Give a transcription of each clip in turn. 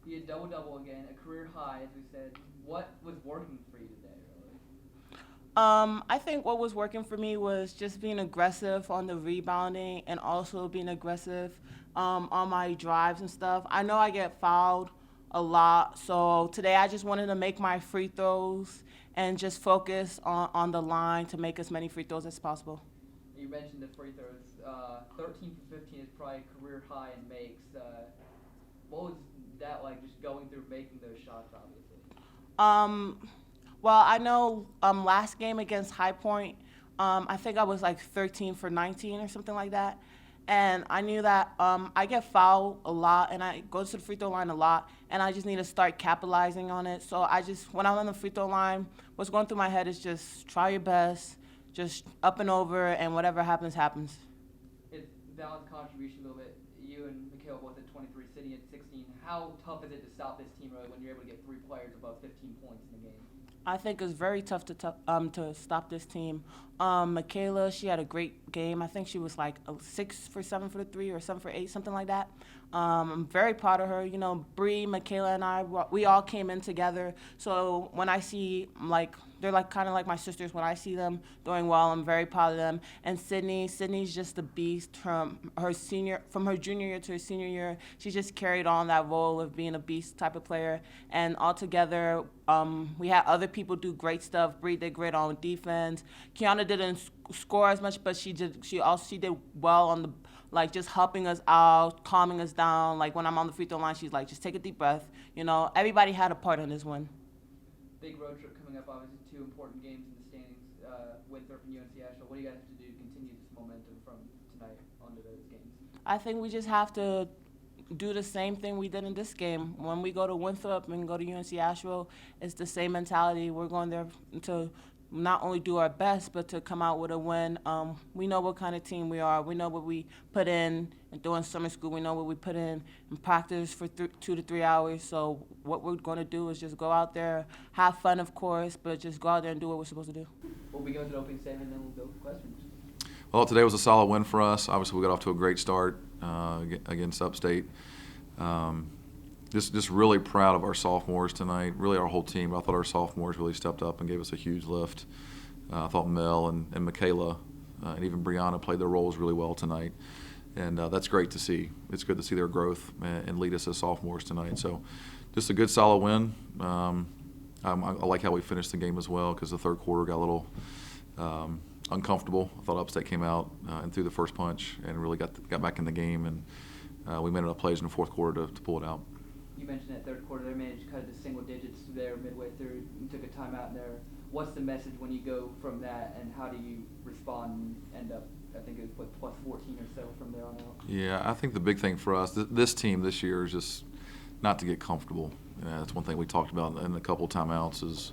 You had double-double again, a career high, as we said. What was working for you today, really? I think what was working for me was just being aggressive on the rebounding and also being aggressive on my drives and stuff. I know I get fouled a lot, so today I just wanted to make my free throws and just focus on the line to make as many free throws as possible. You mentioned the free throws. 13 for 15 is probably a career high in makes. What was that like, just going through making those shots, obviously? Um, well, I know last game against High Point, I think I was like 13 for 19 or something like that. And I knew that I get fouled a lot and I go to the free throw line a lot, and I just need to start capitalizing on it. So I just, when I'm on the free throw line, what's going through my head is just try your best, just up and over, and whatever happens, happens. It's balanced contribution a little bit. You and Mikhail both at 23, sitting at 16. How tough is it to stop this team really when you're able to get three players above 15 points in the game? I think it's very tough to stop this team. Michaela, she had a great game. I think she was like a 6 for 7 for the three or 7 for 8, something like that. I'm very proud of her. You know, Bree, Michaela, and I, we all came in together. So when I see like they're like kind of like my sisters. When I see them doing well, I'm very proud of them. And Sydney's just a beast from her junior year to her senior year. She just carried on that role of being a beast type of player. And altogether, we had other people do great stuff. Bree did great on defense. Kiana didn't score as much, but she did well on the like just helping us out, calming us down. Like when I'm on the free throw line, she's like, just take a deep breath. You know, everybody had a part in this one. Big road trip coming up, obviously two important games in the standings, Winthrop and UNC Asheville. What do you guys have to do to continue this momentum from tonight onto those games? I think we just have to do the same thing we did in this game. When we go to Winthrop and go to UNC Asheville, it's the same mentality. We're going there to not only do our best, but to come out with a win. We know what kind of team we are. We know what we put in during summer school. We know what we put in practice for 2 to 3 hours. So what we're going to do is just go out there, have fun, of course, but just go out there and do what we're supposed to do. We'll begin with an opening statement, and then we'll go for questions. Well, today was a solid win for us. Obviously, we got off to a great start against Upstate. Just really proud of our sophomores tonight, really our whole team. I thought our sophomores really stepped up and gave us a huge lift. I thought Mel and Michaela and even Brianna played their roles really well tonight. And that's great to see. It's good to see their growth and lead us as sophomores tonight. So just a good, solid win. I like how we finished the game as well, because the third quarter got a little uncomfortable. I thought Upstate came out and threw the first punch and really got back in the game. And we made enough plays in the fourth quarter to pull it out. You mentioned that third quarter they managed to cut it to single digits there midway through. You took a timeout in there. What's the message when you go from that, and how do you respond and end up, I think it was plus 14 or so from there on out? Yeah, I think the big thing for us, this team this year, is just not to get comfortable. That's one thing we talked about in a couple of timeouts is,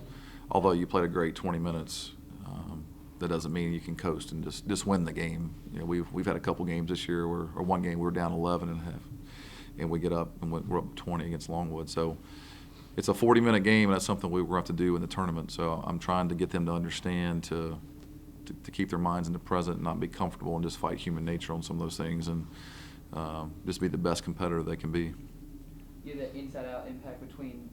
although you played a great 20 minutes, that doesn't mean you can coast and just win the game. You know, we've had a couple games this year or one game we were down 11 and a half, and we get up and we're up 20 against Longwood. So it's a 40-minute game, and that's something we're going to have to do in the tournament. So I'm trying to get them to understand to keep their minds in the present and not be comfortable and just fight human nature on some of those things, and just be the best competitor they can be. You had that inside-out impact between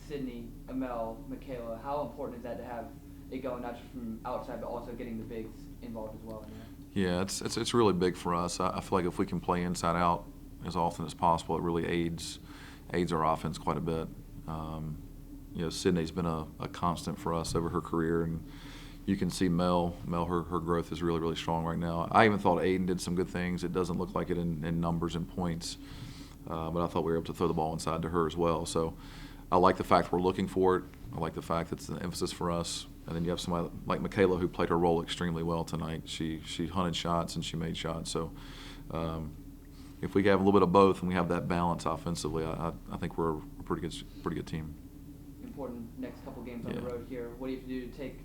Sydney, Amele, Michaela. How important is that to have it going not just from outside, but also getting the bigs involved as well? Yeah, it's really big for us. I feel like if we can play inside out as often as possible, it really aids our offense quite a bit. You know, Sydney's been a constant for us over her career, and you can see Mel, her growth is really, really strong right now. I even thought Aiden did some good things. It doesn't look like it in numbers and points, but I thought we were able to throw the ball inside to her as well. So I like the fact we're looking for it. I like the fact that it's an emphasis for us. And then you have somebody like Michaela, who played her role extremely well tonight. She hunted shots and she made shots. So if we have a little bit of both and we have that balance offensively, I think we're a pretty good team. Important next couple games on the road here. What do you have to do to take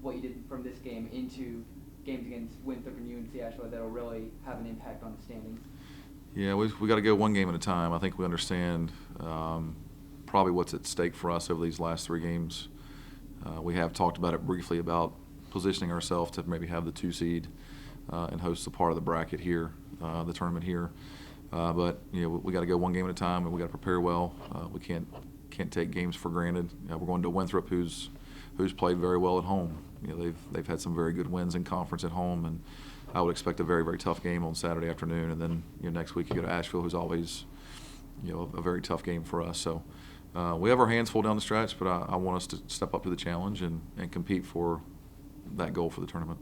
what you did from this game into games against Winthrop and UNC Asheville that will really have an impact on the standings? Yeah, we got to go one game at a time. I think we understand probably what's at stake for us over these last 3 games. We have talked about it briefly about positioning ourselves to maybe have the 2 seed and host a part of the bracket here, the tournament here. But we got to go one game at a time, and we got to prepare well. We can't take games for granted. We're going to Winthrop, who's played very well at home. They've had some very good wins in conference at home, and I would expect a very, very tough game on Saturday afternoon. And then next week you go to Asheville, who's always a very tough game for us. So we have our hands full down the stretch, but I want us to step up to the challenge and compete for that goal for the tournament.